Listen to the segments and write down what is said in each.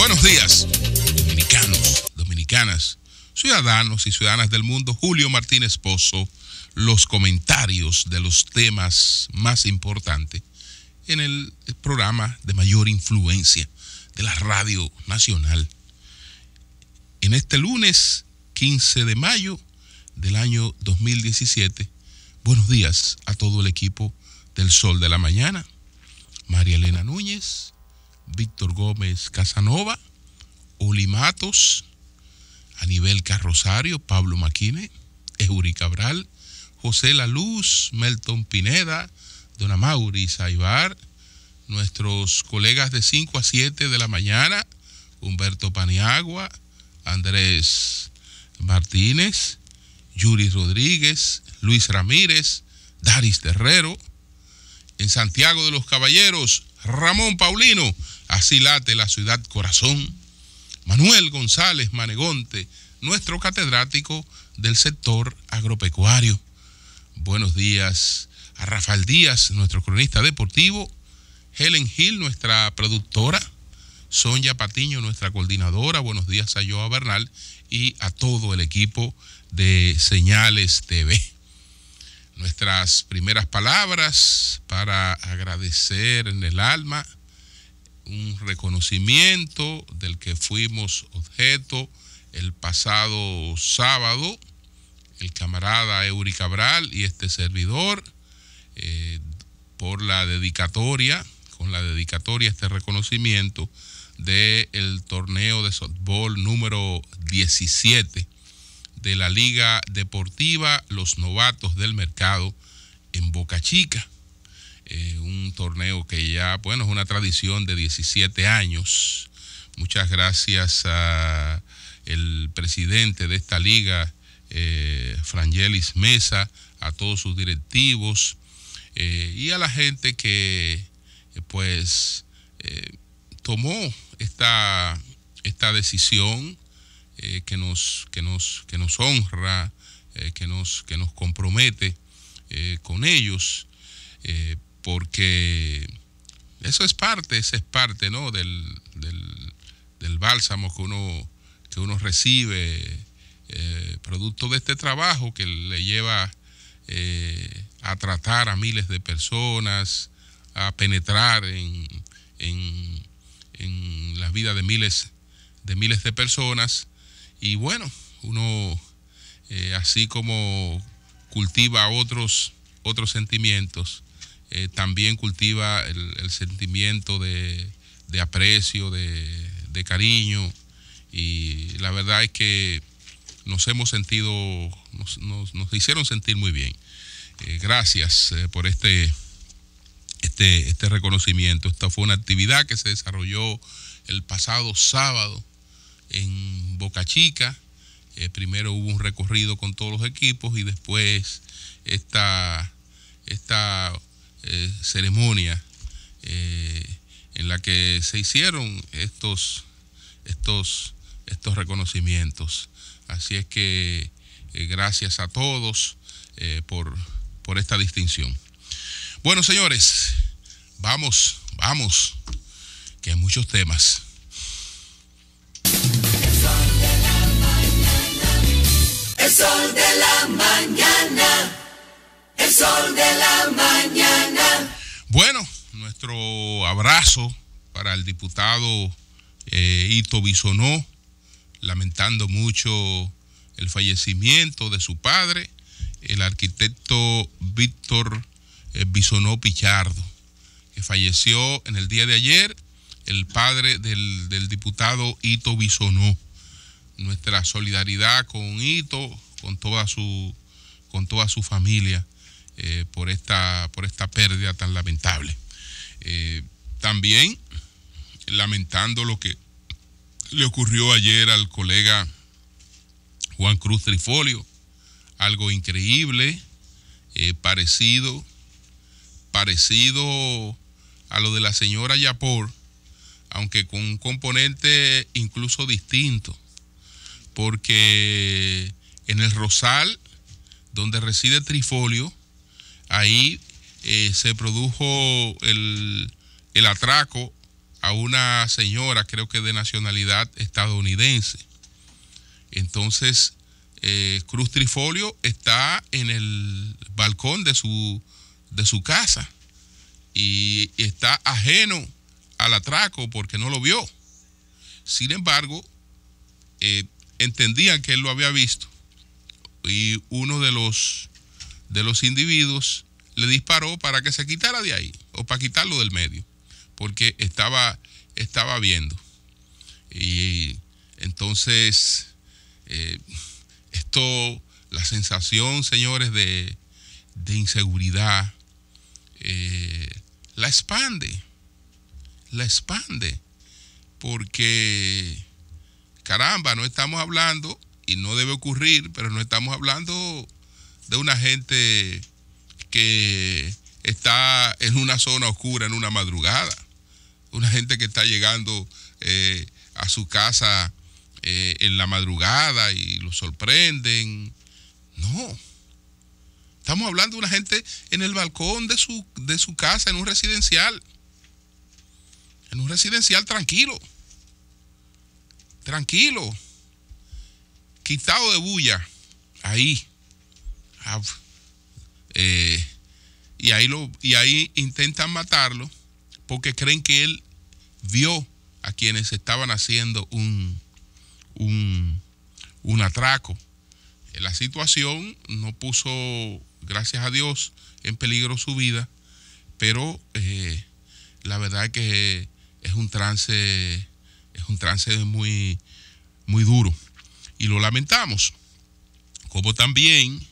Buenos días, dominicanos, dominicanas, ciudadanos y ciudadanas del mundo. Julio Martínez Pozo, los comentarios de los temas más importantes en el programa de mayor influencia de la Radio Nacional. En este lunes 15 de mayo del año 2017, buenos días a todo el equipo del Sol de la Mañana. María Elena Núñez, Víctor Gómez Casanova, Oli Matos, Anibel Carrosario, Pablo Maquine, Eury Cabral, José La Luz, Melton Pineda, Don Amaury Saibar, nuestros colegas de 5 a 7 de la mañana, Humberto Paniagua, Andrés Martínez, Yuri Rodríguez, Luis Ramírez, Daris Terrero. En Santiago de los Caballeros, Ramón Paulino, así late la ciudad corazón. Manuel González Manegonte, nuestro catedrático del sector agropecuario. Buenos días a Rafael Díaz, nuestro cronista deportivo. Helen Gil, nuestra productora. Sonia Patiño, nuestra coordinadora. Buenos días a Joa Bernal y a todo el equipo de Señales TV. Nuestras primeras palabras para agradecer en el alma un reconocimiento del que fuimos objeto el pasado sábado, el camarada Eury Cabral y este servidor, por la dedicatoria, con la dedicatoria este reconocimiento del torneo de softball número 17 de la Liga Deportiva Los Novatos del Mercado en Boca Chica. Un torneo que ya, bueno, es una tradición de 17 años. Muchas gracias a el presidente de esta liga, Frangelis Mesa, a todos sus directivos y a la gente que, tomó esta decisión que nos honra, que nos compromete con ellos, porque esa es parte, ¿no? del bálsamo que uno recibe, producto de este trabajo que le lleva a tratar a miles de personas, a penetrar en la vida de miles de personas. Y bueno, uno así como cultiva otros sentimientos, también cultiva el sentimiento de aprecio, de cariño, y la verdad es que nos hicieron sentir muy bien. Gracias por este reconocimiento. Esta fue una actividad que se desarrolló el pasado sábado en Boca Chica. Primero hubo un recorrido con todos los equipos y después esta ceremonia en la que se hicieron estos reconocimientos. Así es que gracias a todos por esta distinción. Bueno, señores, vamos, que hay muchos temas. El sol de la mañana, el sol de la mañana. Bueno, nuestro abrazo para el diputado Ito Bisonó, lamentando mucho el fallecimiento de su padre, el arquitecto Víctor Bisonó Pichardo, que falleció en el día de ayer, el padre del diputado Ito Bisonó. Nuestra solidaridad con Ito, con toda su familia, por esta pérdida tan lamentable. También lamentando lo que le ocurrió ayer al colega Juan Cruz Trifolio, algo increíble, parecido a lo de la señora Yapor, aunque con un componente incluso distinto, porque en el Rosal, donde reside Trifolio, ahí se produjo el atraco a a una señora, creo que de nacionalidad estadounidense. Entonces, Cruz Trifolio está en el balcón de su casa y está ajeno al atraco porque no lo vio. Sin embargo, entendían que él lo había visto y uno de los individuos le disparó para que se quitara de ahí o para quitarlo del medio, porque estaba viendo. Y entonces la sensación, señores, de inseguridad la expande, porque caramba, no estamos hablando, y no debe ocurrir, pero no estamos hablando de una gente que está en una zona oscura en una madrugada, una gente que está llegando a su casa en la madrugada y lo sorprenden. No, estamos hablando de una gente en el balcón de su casa, en un residencial tranquilo, quitado de bulla, ahí. Y ahí intentan matarlo porque creen que él vio a quienes estaban haciendo un atraco. La situación no puso, gracias a Dios, en peligro su vida, pero la verdad es que es un trance muy, muy duro y lo lamentamos. Como también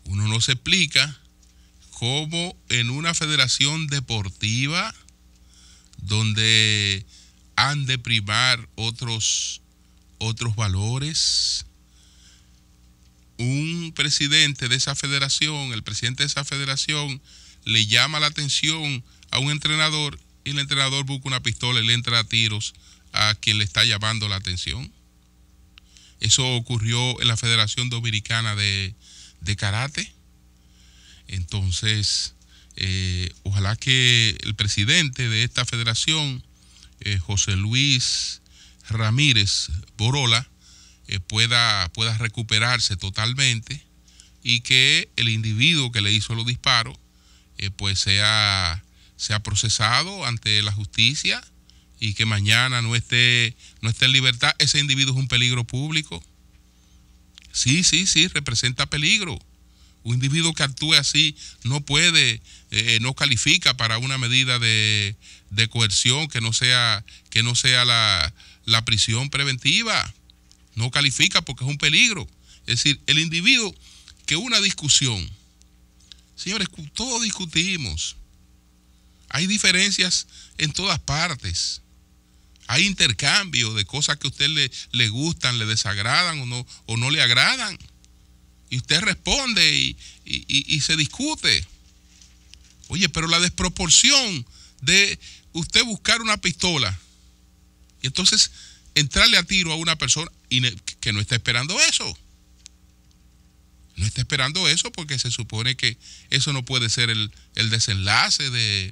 uno no se explica cómo en una federación deportiva donde han de primar otros valores, un presidente de esa federación, el presidente de esa federación, le llama la atención a un entrenador y el entrenador busca una pistola y le entra a tiros a quien le está llamando la atención. Eso ocurrió en la Federación Dominicana de Karate. Entonces, ojalá que el presidente de esta federación, José Luis Ramírez Borola, pueda recuperarse totalmente y que el individuo que le hizo los disparos pues sea procesado ante la justicia y que mañana no esté en libertad. Ese individuo es un peligro público. Sí, representa peligro. Un individuo que actúe así no puede, no califica para una medida de coerción que no sea la prisión preventiva. No califica porque es un peligro. Es decir, el individuo que una discusión, señores, todos discutimos. Hay diferencias en todas partes. Hay intercambio de cosas que a usted le gustan, le desagradan o no le agradan. Y usted responde y se discute. Oye, pero la desproporción de usted buscar una pistola y entonces entrarle a tiro a una persona que no está esperando eso. No está esperando eso porque se supone que eso no puede ser el desenlace de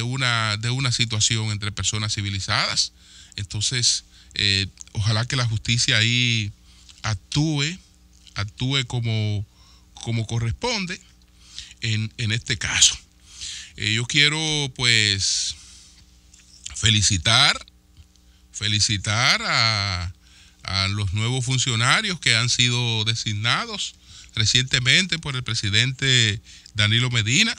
una situación entre personas civilizadas. Entonces, ojalá que la justicia ahí actúe como corresponde en este caso. Yo quiero pues felicitar a los nuevos funcionarios que han sido designados recientemente por el presidente Danilo Medina.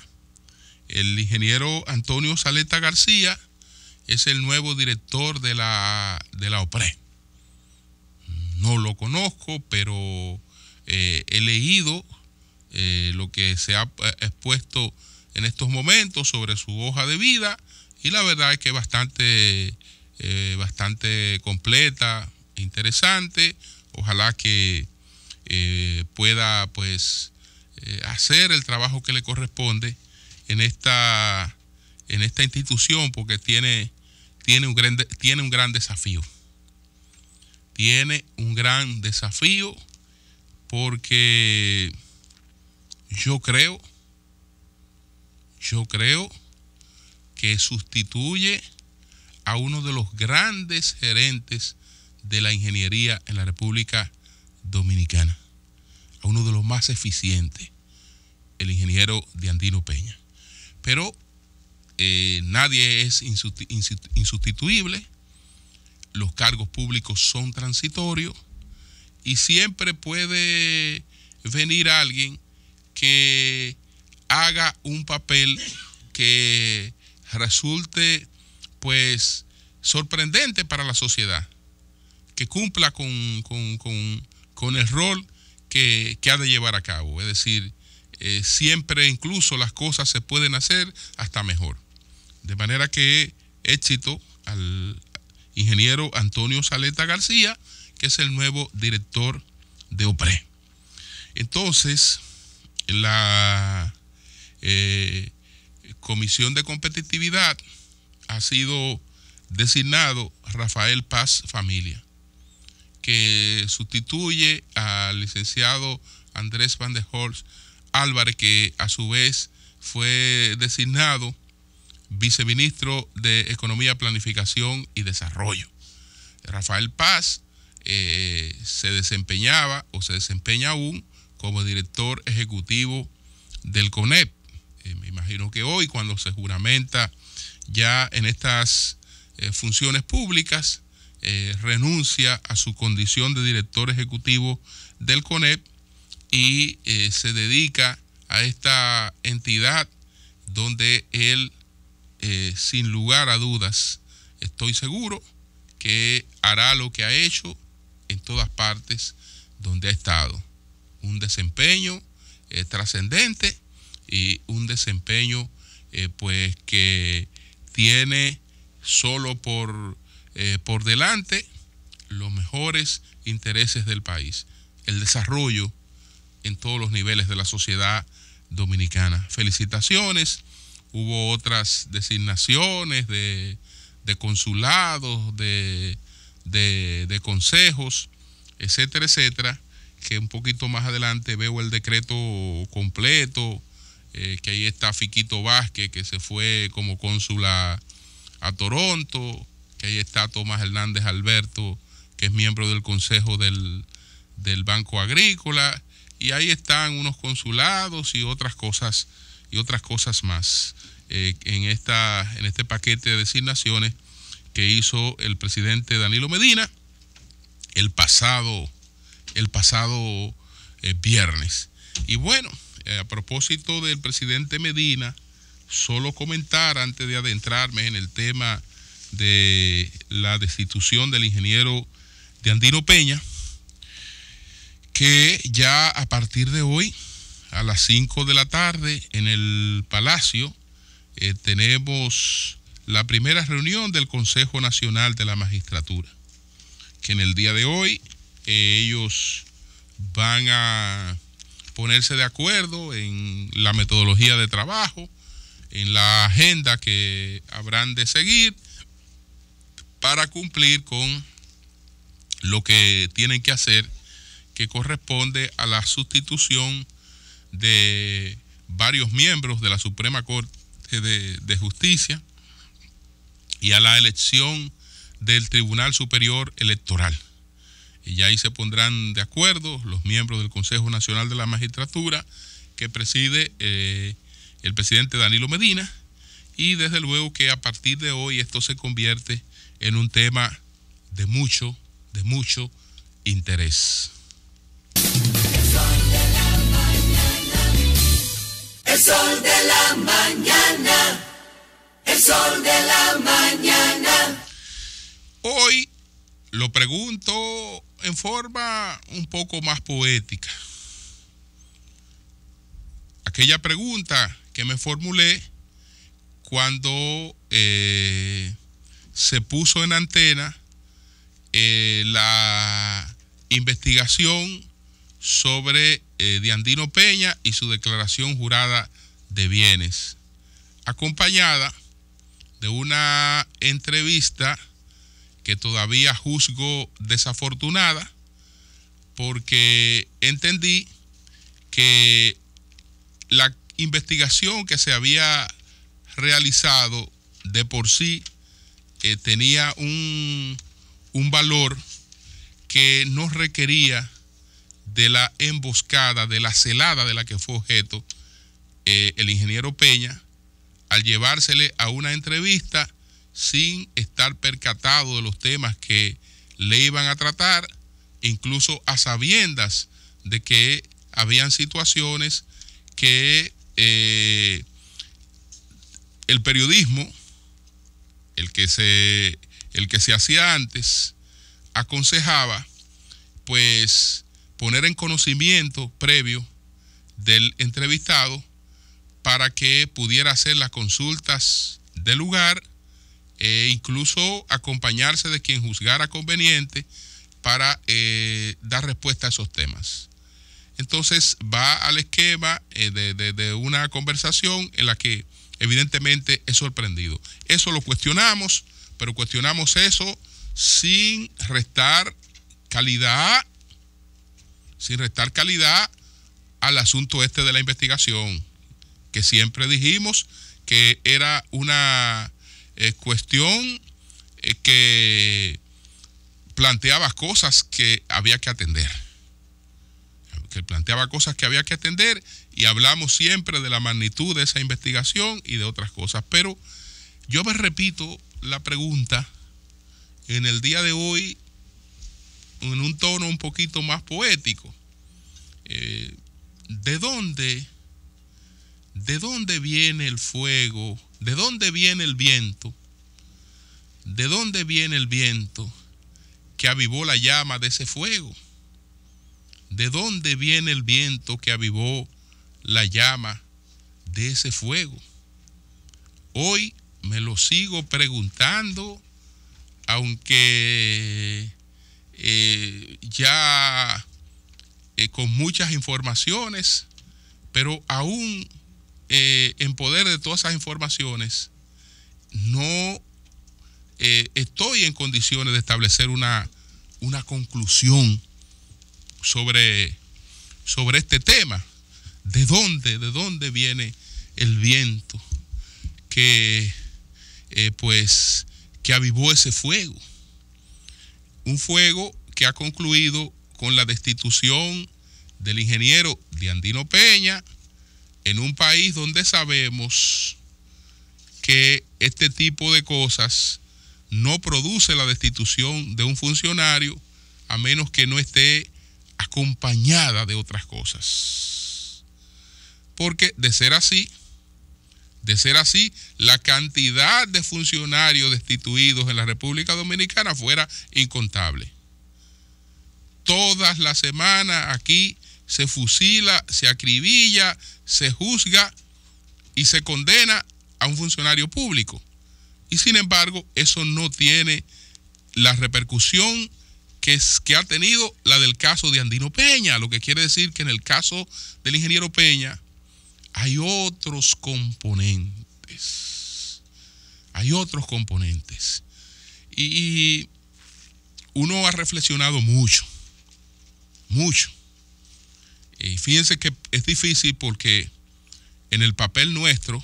El ingeniero Antonio Saleta García es el nuevo director de la OPRE. No lo conozco, pero he leído lo que se ha expuesto en estos momentos sobre su hoja de vida y la verdad es que es bastante completa, interesante. Ojalá que pueda pues hacer el trabajo que le corresponde en esta institución, porque tiene un gran desafío. Tiene un gran desafío porque yo creo que sustituye a uno de los grandes gerentes de la ingeniería en la República Dominicana, a uno de los más eficientes, el ingeniero Diandino Peña. Pero nadie es insustituible, los cargos públicos son transitorios y siempre puede venir alguien que haga un papel que resulte pues sorprendente para la sociedad, que cumpla con el rol que ha de llevar a cabo. Es decir, siempre incluso las cosas se pueden hacer hasta mejor. De manera que éxito al ingeniero Antonio Saleta García, que es el nuevo director de OPRE. Entonces, la Comisión de Competitividad ha sido designado Rafael Paz Familia, que sustituye al licenciado Andrés Van der Horst Álvarez, que a su vez fue designado viceministro de Economía, Planificación y Desarrollo. Rafael Paz se desempeñaba o se desempeña aún como director ejecutivo del CONEP. Me imagino que hoy, cuando se juramenta ya en estas funciones públicas, renuncia a su condición de director ejecutivo del CONEP y se dedica a esta entidad donde él, sin lugar a dudas, estoy seguro que hará lo que ha hecho en todas partes donde ha estado. Un desempeño trascendente y un desempeño pues que tiene solo por delante los mejores intereses del país, el desarrollo en todos los niveles de la sociedad dominicana. Felicitaciones. Hubo otras designaciones de consulados, de consejos, etcétera, etcétera, que un poquito más adelante veo el decreto completo, que ahí está Fiquito Vázquez, que se fue como cónsul a Toronto, que ahí está Tomás Hernández Alberto, que es miembro del Consejo del Banco Agrícola, y ahí están unos consulados y otras cosas más en este paquete de designaciones que hizo el presidente Danilo Medina el pasado viernes. Y bueno, a propósito del presidente Medina, solo comentar antes de adentrarme en el tema de la destitución del ingeniero Diandino Peña, que ya a partir de hoy, a las 5 de la tarde, en el Palacio, tenemos la primera reunión del Consejo Nacional de la Magistratura, que en el día de hoy ellos van a ponerse de acuerdo en la metodología de trabajo, en la agenda que habrán de seguir para cumplir con lo que tienen que hacer, que corresponde a la sustitución de varios miembros de la Suprema Corte de Justicia y a la elección del Tribunal Superior Electoral. Y ya ahí se pondrán de acuerdo los miembros del Consejo Nacional de la Magistratura, que preside el presidente Danilo Medina, y desde luego que a partir de hoy esto se convierte en un tema de mucho interés. El sol de la mañana, el sol de la mañana. Hoy lo pregunto en forma un poco más poética. Aquella pregunta que me formulé cuando se puso en antena la investigación sobre Diandino Peña y su declaración jurada de bienes, acompañada de una entrevista que todavía juzgo desafortunada, porque entendí que la investigación que se había realizado de por sí tenía un valor que no requería de la emboscada, de la celada de la que fue objeto el ingeniero Peña, al llevársele a una entrevista sin estar percatado de los temas que le iban a tratar, incluso a sabiendas de que habían situaciones que el periodismo, el que se hacía antes, aconsejaba pues poner en conocimiento previo del entrevistado para que pudiera hacer las consultas del lugar e incluso acompañarse de quien juzgara conveniente para dar respuesta a esos temas. Entonces va al esquema de una conversación en la que evidentemente es sorprendido. Eso lo cuestionamos, pero cuestionamos eso sin restar calidad al asunto este de la investigación, que siempre dijimos que era una cuestión que planteaba cosas que había que atender. Y hablamos siempre de la magnitud de esa investigación y de otras cosas. Pero yo me repito la pregunta en el día de hoy en un tono un poquito más poético. ¿De dónde viene el fuego? ¿De dónde viene el viento? ¿De dónde viene el viento que avivó la llama de ese fuego? ¿De dónde viene el viento que avivó la llama de ese fuego? Hoy me lo sigo preguntando, aunque ya con muchas informaciones, pero aún en poder de todas esas informaciones, no estoy en condiciones de establecer una conclusión sobre este tema. ¿De dónde viene el viento que avivó ese fuego? Un fuego que ha concluido con la destitución del ingeniero Diandino Peña en un país donde sabemos que este tipo de cosas no produce la destitución de un funcionario a menos que no esté acompañada de otras cosas. Porque de ser así, la cantidad de funcionarios destituidos en la República Dominicana fuera incontable. Todas las semanas aquí se fusila, se acribilla, se juzga y se condena a un funcionario público. Y sin embargo, eso no tiene la repercusión que ha tenido la del caso de Andino Peña, lo que quiere decir que en el caso del ingeniero Peña hay otros componentes. Y uno ha reflexionado mucho. Y fíjense que es difícil porque en el papel nuestro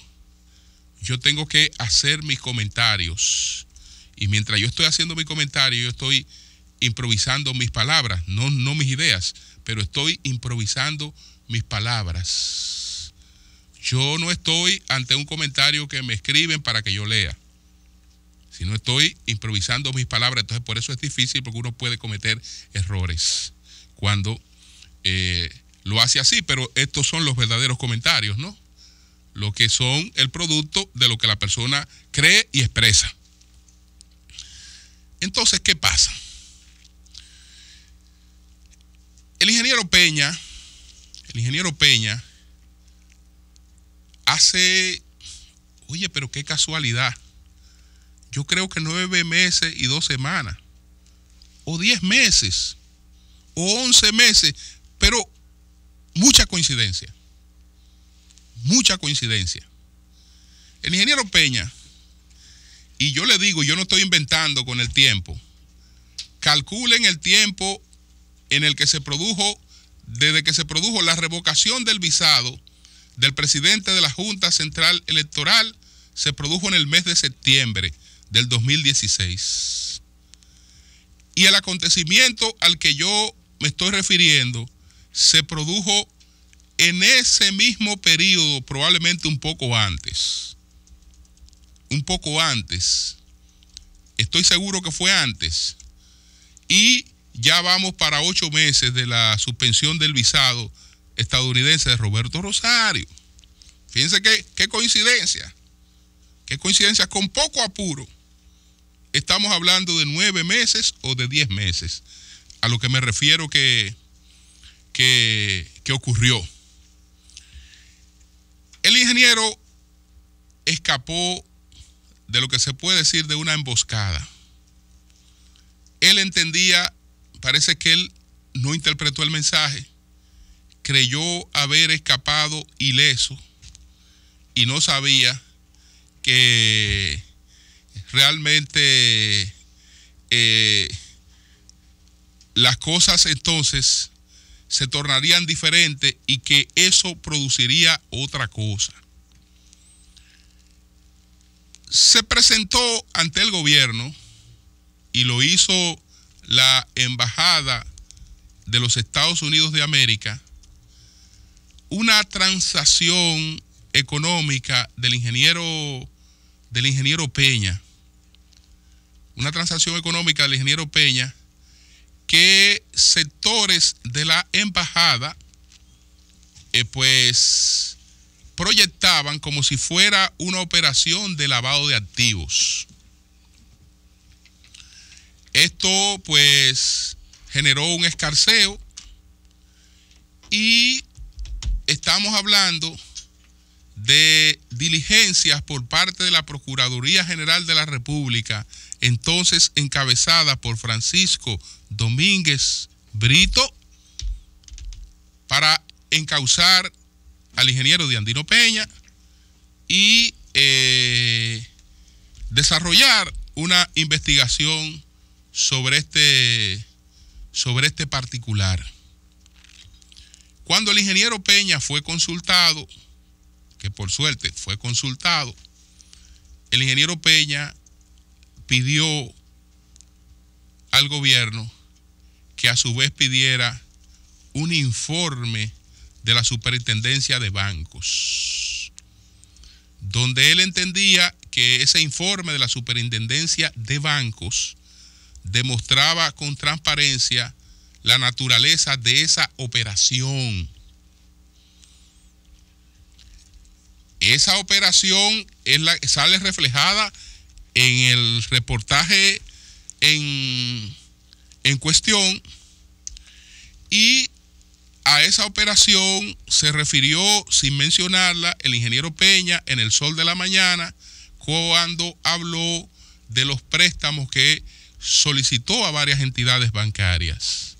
yo tengo que hacer mis comentarios. Y mientras yo estoy haciendo mi comentario, yo estoy improvisando mis palabras, no mis ideas, pero estoy improvisando mis palabras. Yo no estoy ante un comentario que me escriben para que yo lea, sino estoy improvisando mis palabras. Entonces por eso es difícil, porque uno puede cometer errores cuando lo hace así, pero estos son los verdaderos comentarios, ¿no? Lo que son el producto de lo que la persona cree y expresa. Entonces, ¿qué pasa? El ingeniero Peña hace, oye, pero qué casualidad, yo creo que 9 meses y 2 semanas, o 10 meses, o 11 meses, pero mucha coincidencia. El ingeniero Peña, y yo le digo, yo no estoy inventando con el tiempo, calculen el tiempo en el que se produjo, desde que se produjo la revocación del visado del presidente de la Junta Central Electoral, se produjo en el mes de septiembre del 2016. Y el acontecimiento al que yo me estoy refiriendo se produjo en ese mismo periodo, probablemente un poco antes. Estoy seguro que fue antes. Y ya vamos para 8 meses de la suspensión del visado estadounidense de Roberto Rosario. Fíjense qué coincidencia. Qué coincidencia, con poco apuro. Estamos hablando de 9 meses o de 10 meses. A lo que me refiero que ocurrió. El ingeniero escapó de lo que se puede decir de una emboscada. Él entendía, parece que él no interpretó el mensaje, creyó haber escapado ileso y no sabía que realmente las cosas entonces se tornarían diferentes y que eso produciría otra cosa. Se presentó ante el gobierno y lo hizo la Embajada de los Estados Unidos de América, una transacción económica del ingeniero Peña, una transacción económica del ingeniero Peña, que sectores de la embajada pues proyectaban como si fuera una operación de lavado de activos. Esto pues generó un escarceo y estamos hablando de diligencias por parte de la Procuraduría General de la República, entonces encabezada por Francisco Domínguez Brito, para encauzar al ingeniero Andino Peña y desarrollar una investigación sobre este particular. Cuando el ingeniero Peña fue consultado, que por suerte fue consultado, el ingeniero Peña pidió al gobierno que a su vez pidiera un informe de la Superintendencia de Bancos, donde él entendía que ese informe de la Superintendencia de Bancos demostraba con transparencia la naturaleza de esa operación. Esa operación es la que sale reflejada en el reportaje en cuestión, y a esa operación se refirió, sin mencionarla, el ingeniero Peña en El Sol de la Mañana, cuando habló de los préstamos que solicitó a varias entidades bancarias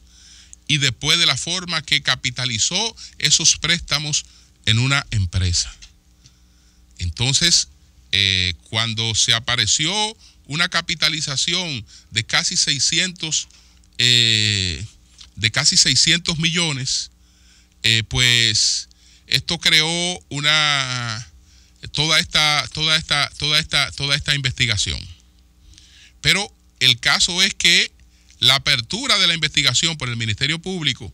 y después de la forma que capitalizó esos préstamos en una empresa. Entonces, cuando se apareció una capitalización de casi 600 millones, pues esto creó toda esta investigación. Pero el caso es que la apertura de la investigación por el Ministerio Público,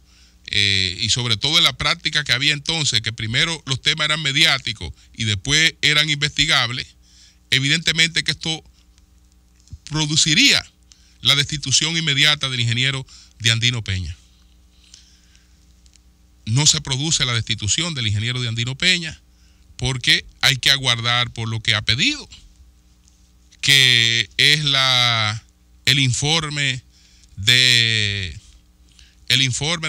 y sobre todo en la práctica que había entonces, que primero los temas eran mediáticos y después eran investigables, evidentemente que esto produciría la destitución inmediata del ingeniero Andino Peña. No se produce la destitución del ingeniero Andino Peña porque hay que aguardar por lo que ha pedido, que es el informe de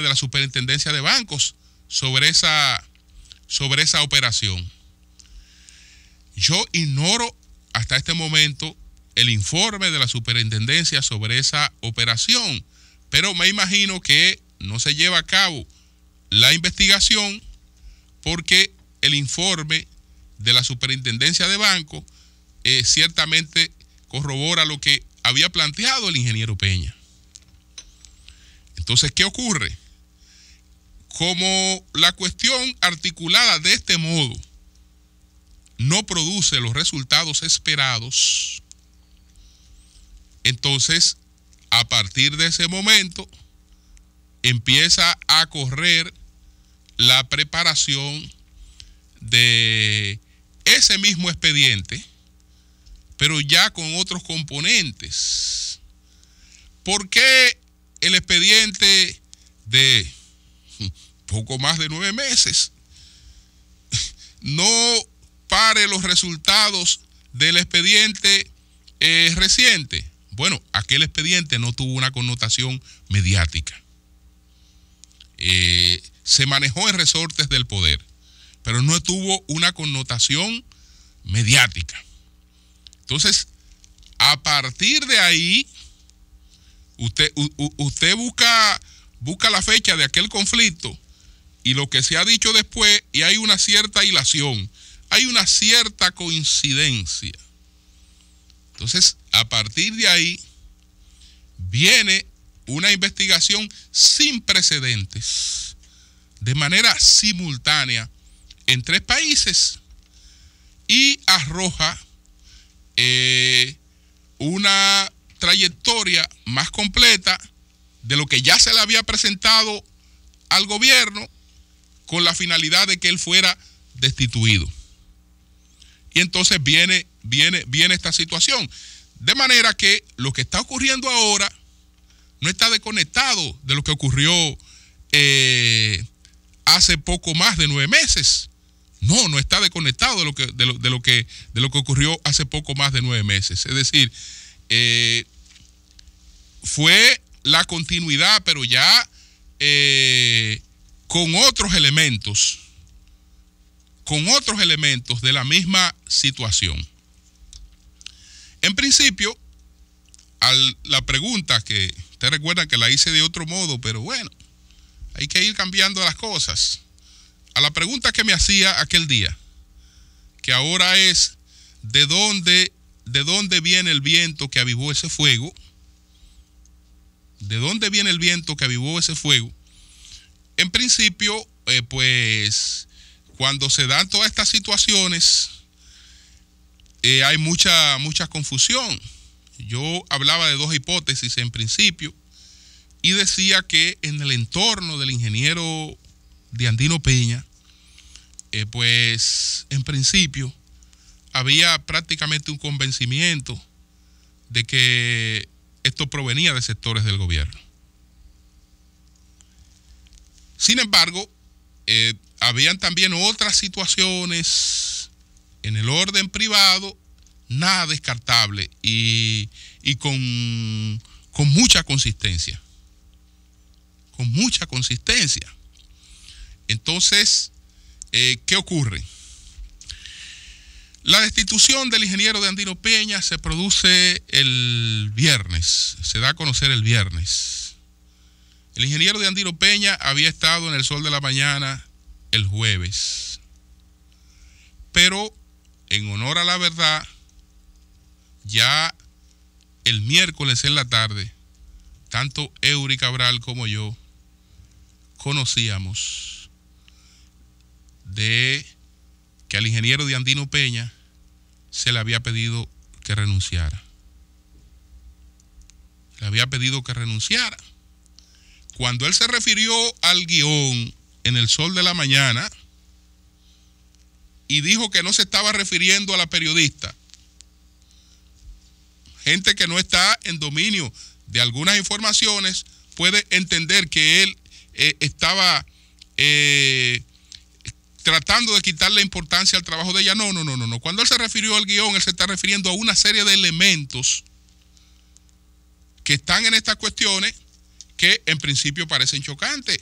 la Superintendencia de Bancos sobre esa operación. Yo ignoro hasta este momento el informe de la Superintendencia sobre esa operación, pero me imagino que no se lleva a cabo la investigación porque el informe de la Superintendencia de Bancos ciertamente corrobora lo que había planteado el ingeniero Peña. Entonces, ¿qué ocurre? Como la cuestión articulada de este modo no produce los resultados esperados, entonces a partir de ese momento empieza a correr la preparación de ese mismo expediente, pero ya con otros componentes. ¿Por qué el expediente de poco más de 9 meses no pare los resultados del expediente reciente? Bueno, aquel expediente no tuvo una connotación mediática. Se manejó en resortes del poder, pero no tuvo una connotación mediática. Entonces, a partir de ahí, usted busca la fecha de aquel conflicto y lo que se ha dicho después, y hay una cierta hilación, hay una cierta coincidencia. Entonces, a partir de ahí, viene una investigación sin precedentes, de manera simultánea, en 3 países, y arroja una trayectoria más completa de lo que ya se le había presentado al gobierno con la finalidad de que él fuera destituido. Y entonces viene esta situación. De manera que lo que está ocurriendo ahora no está desconectado de lo que ocurrió hace poco más de 9 meses. No está desconectado de lo que ocurrió hace poco más de 9 meses. Es decir, fue la continuidad, pero ya con otros elementos de la misma situación. En principio, la pregunta que ustedes recuerdan que la hice de otro modo, pero bueno, hay que ir cambiando las cosas. A la pregunta que me hacía aquel día, que ahora es ¿de dónde viene el viento que avivó ese fuego? ¿De dónde viene el viento que avivó ese fuego? En principio, pues cuando se dan todas estas situaciones, hay mucha confusión. Yo hablaba de 2 hipótesis en principio y decía que en el entorno del ingeniero Diandino Peña, pues en principio había prácticamente un convencimiento de que esto provenía de sectores del gobierno. Sin embargo, habían también otras situaciones en el orden privado, nada descartable y con mucha consistencia. Con mucha consistencia. Entonces, ¿qué ocurre? La destitución del ingeniero Diandino Peña se produce el viernes, se da a conocer el viernes. El ingeniero Diandino Peña había estado en el Sol de la Mañana el jueves, pero en honor a la verdad, ya el miércoles en la tarde, tanto Eury Cabral como yo conocíamos de que al ingeniero Diandino Peña se le había pedido que renunciara. Le había pedido que renunciara. Cuando él se refirió al guión en el Sol de la Mañana y dijo que no se estaba refiriendo a la periodista, gente que no está en dominio de algunas informaciones puede entender que él estaba tratando de quitarle importancia al trabajo de ella. No. Cuando él se refirió al guión, él se está refiriendo a una serie de elementos que están en estas cuestiones que en principio parecen chocantes.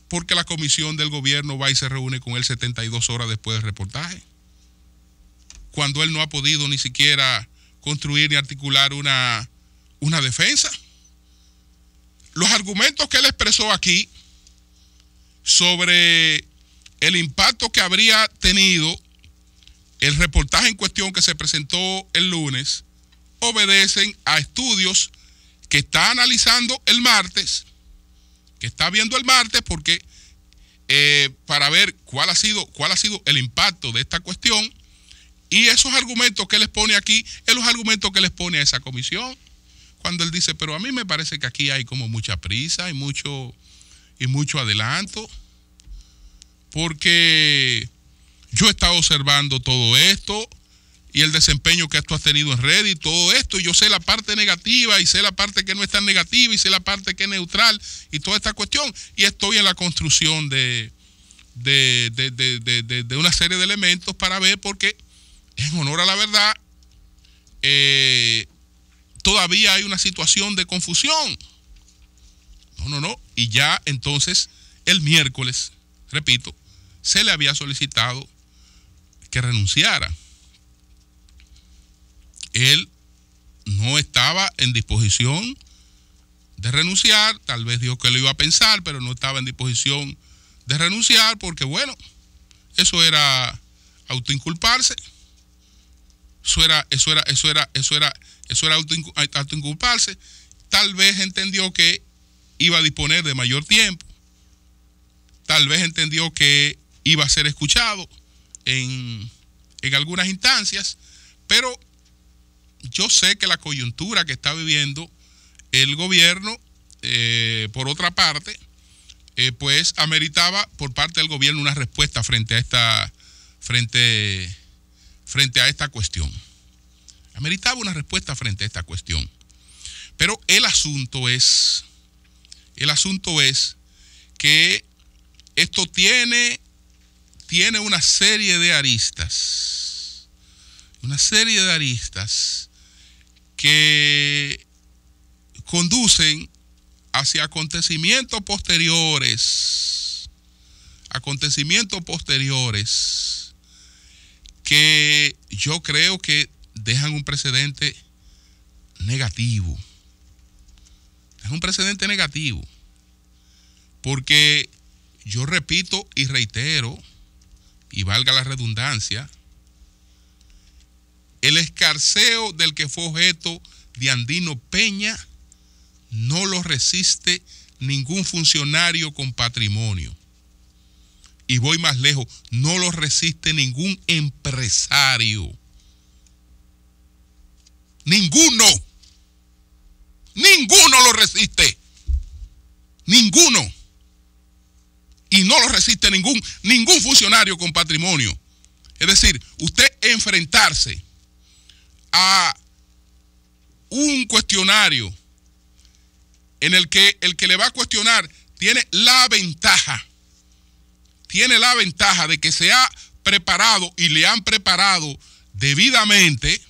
Porque la comisión del gobierno va y se reúne con él 72 horas después del reportaje. Cuando él no ha podido ni siquiera construir ni articular una defensa. Los argumentos que él expresó aquí sobre el impacto que habría tenido el reportaje en cuestión que se presentó el lunes obedecen a estudios que está analizando el martes, que está viendo el martes, porque para ver cuál ha sido el impacto de esta cuestión, y esos argumentos que él les pone aquí, es los argumentos que les pone a esa comisión, cuando él dice, pero a mí me parece que aquí hay como mucha prisa y mucho adelanto, porque yo he estado observando todo esto y el desempeño que esto ha tenido en red y todo esto, y yo sé la parte negativa y sé la parte que no es tan negativa y sé la parte que es neutral y toda esta cuestión, y estoy en la construcción de una serie de elementos para ver, porque en honor a la verdad todavía hay una situación de confusión. No, y ya entonces el miércoles, repito, se le había solicitado que renunciara. Él no estaba en disposición de renunciar, tal vez dijo que lo iba a pensar, pero no estaba en disposición de renunciar, porque bueno, eso era autoinculparse, eso era autoinculparse. Tal vez entendió que iba a disponer de mayor tiempo, tal vez entendió que iba a ser escuchado en algunas instancias, pero yo sé que la coyuntura que está viviendo el gobierno, por otra parte, pues ameritaba por parte del gobierno una respuesta frente a esta cuestión. Ameritaba una respuesta frente a esta cuestión. Pero el asunto es que esto tiene una serie de aristas. Una serie de aristas que conducen hacia acontecimientos posteriores que yo creo que dejan un precedente negativo. Es un precedente negativo, porque yo repito y reitero, y valga la redundancia, el escarceo del que fue objeto de Andino Peña no lo resiste ningún funcionario con patrimonio. Y voy más lejos, no lo resiste ningún empresario. Ninguno lo resiste. Ninguno. Y no lo resiste ningún funcionario con patrimonio. Es decir, usted enfrentarse a un cuestionario en el que le va a cuestionar tiene la ventaja de que se ha preparado y le han preparado debidamente,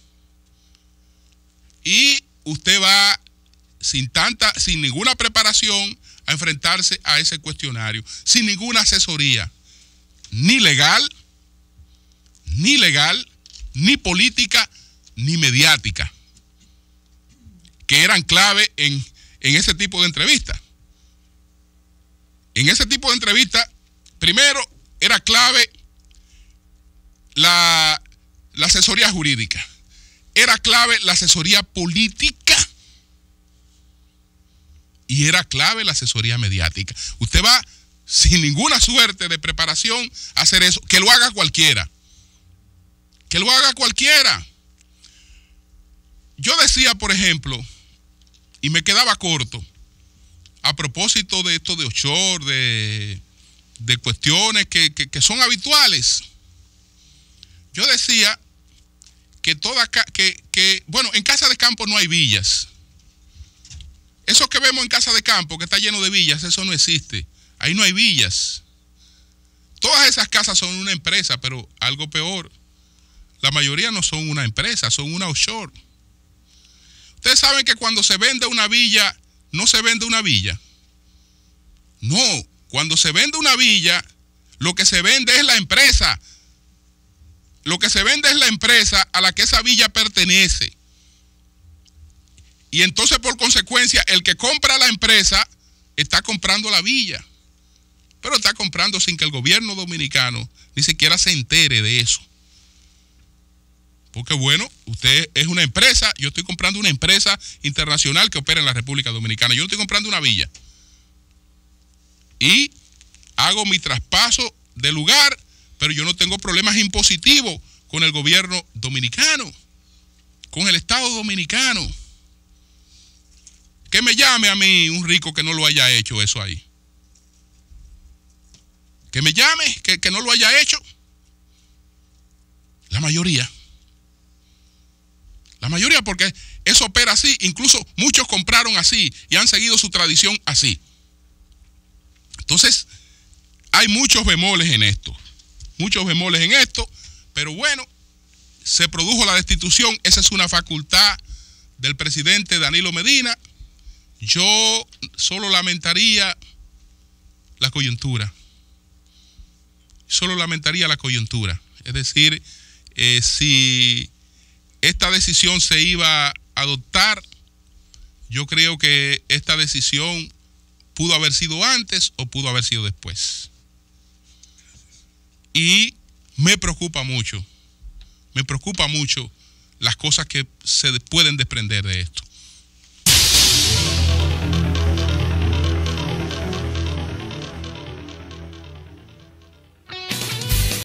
y usted va sin ninguna preparación a enfrentarse a ese cuestionario, sin ninguna asesoría, ni legal, ni política, ni mediática, que eran clave en ese tipo de entrevistas. En ese tipo de entrevistas, primero era clave la asesoría jurídica, era clave la asesoría política y era clave la asesoría mediática. Usted va sin ninguna suerte de preparación a hacer eso, que lo haga cualquiera. Que lo haga cualquiera. Yo decía, por ejemplo, y me quedaba corto, a propósito de esto de offshore, de cuestiones que son habituales. Yo decía que bueno, en casa de campo no hay villas. Eso que vemos en casa de campo, que está lleno de villas, eso no existe. Ahí no hay villas. Todas esas casas son una empresa, pero algo peor, la mayoría no son una empresa, son una offshore. Ustedes saben que cuando se vende una villa, no se vende una villa. No, cuando se vende una villa, lo que se vende es la empresa. Lo que se vende es la empresa a la que esa villa pertenece. Y entonces, por consecuencia, el que compra la empresa está comprando la villa. Pero está comprando sin que el gobierno dominicano ni siquiera se entere de eso. Porque bueno, usted es una empresa, yo estoy comprando una empresa internacional que opera en la República Dominicana. Yo no estoy comprando una villa. Y hago mi traspaso de lugar, pero yo no tengo problemas impositivos con el gobierno dominicano, con el Estado dominicano. Que me llame a mí un rico que no lo haya hecho eso ahí. Que me llame, que no lo haya hecho. La mayoría. La mayoría, porque eso opera así. Incluso muchos compraron así y han seguido su tradición así. Entonces, hay muchos bemoles en esto. Muchos bemoles en esto. Pero bueno, se produjo la destitución. Esa es una facultad del presidente Danilo Medina. Yo solo lamentaría la coyuntura. Solo lamentaría la coyuntura. Es decir, si esta decisión se iba a adoptar, yo creo que esta decisión pudo haber sido antes o pudo haber sido después. Y me preocupa mucho las cosas que se pueden desprender de esto.